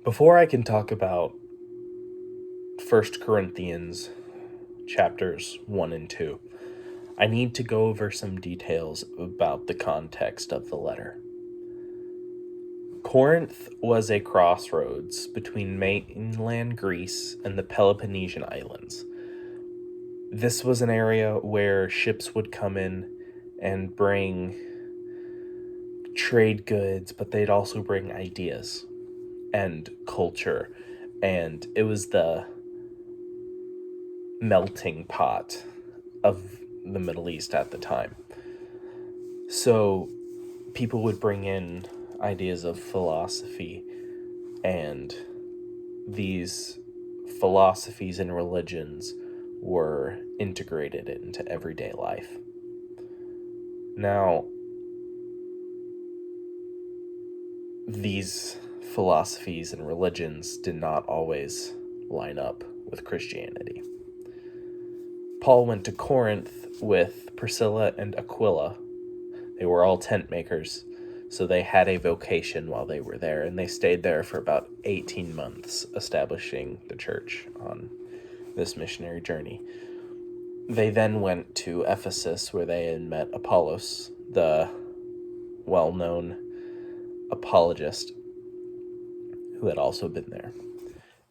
Before I can talk about 1 Corinthians chapters 1 and 2, I need to go over some details about the context of the letter. Corinth was a crossroads between mainland Greece and the Peloponnesian Islands. This was an area where ships would come in and bring trade goods, but they'd also bring ideas and culture, and it was the melting pot of the Middle East at the time. So people would bring in ideas of philosophy, and these philosophies and religions were integrated into everyday life. Now, these philosophies and religions did not always line up with Christianity. Paul went to Corinth with Priscilla and Aquila. They were all tent makers, so they had a vocation while they were there, and they stayed there for about 18 months, establishing the church on this missionary journey. They then went to Ephesus, where they had met Apollos, the well-known apologist who had also been there.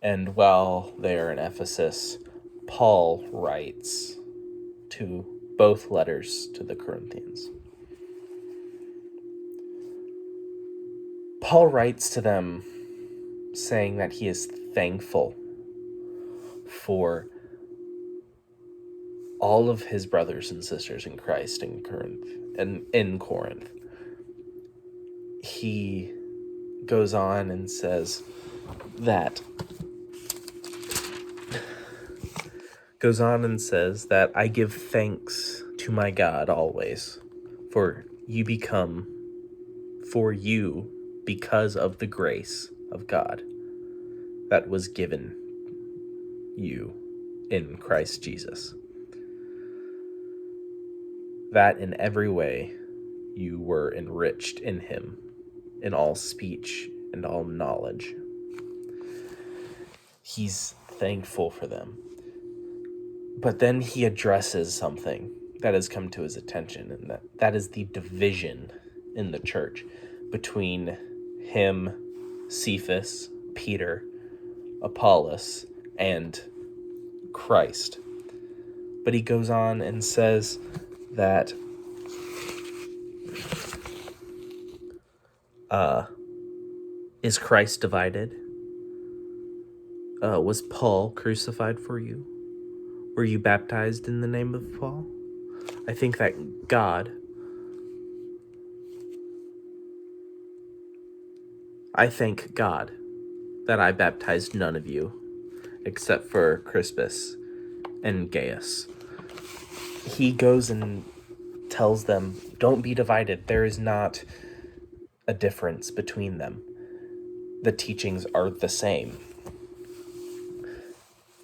And while they are in Ephesus, Paul writes to both letters to the Corinthians. Paul writes to them saying that he is thankful for all of his brothers and sisters in Christ in Corinth. He goes on and says that I give thanks to my God always for you because of the grace of God that was given you in Christ Jesus, that in every way you were enriched in him, in all speech and all knowledge. He's thankful for them. But then he addresses something that has come to his attention, and that is the division in the church between him, Cephas, Peter, Apollos, and Christ. But he goes on and says that is Christ divided? Was Paul crucified for you? Were you baptized in the name of Paul? I thank God that I baptized none of you except for Crispus and Gaius. He goes and tells them, don't be divided. There is not a difference between them. The teachings are the same.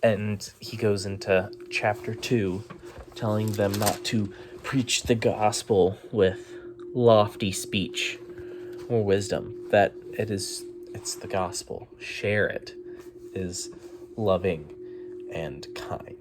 And he goes into chapter 2, telling them not to preach the gospel with lofty speech or wisdom, that it's the gospel. Share it. It is loving and kind.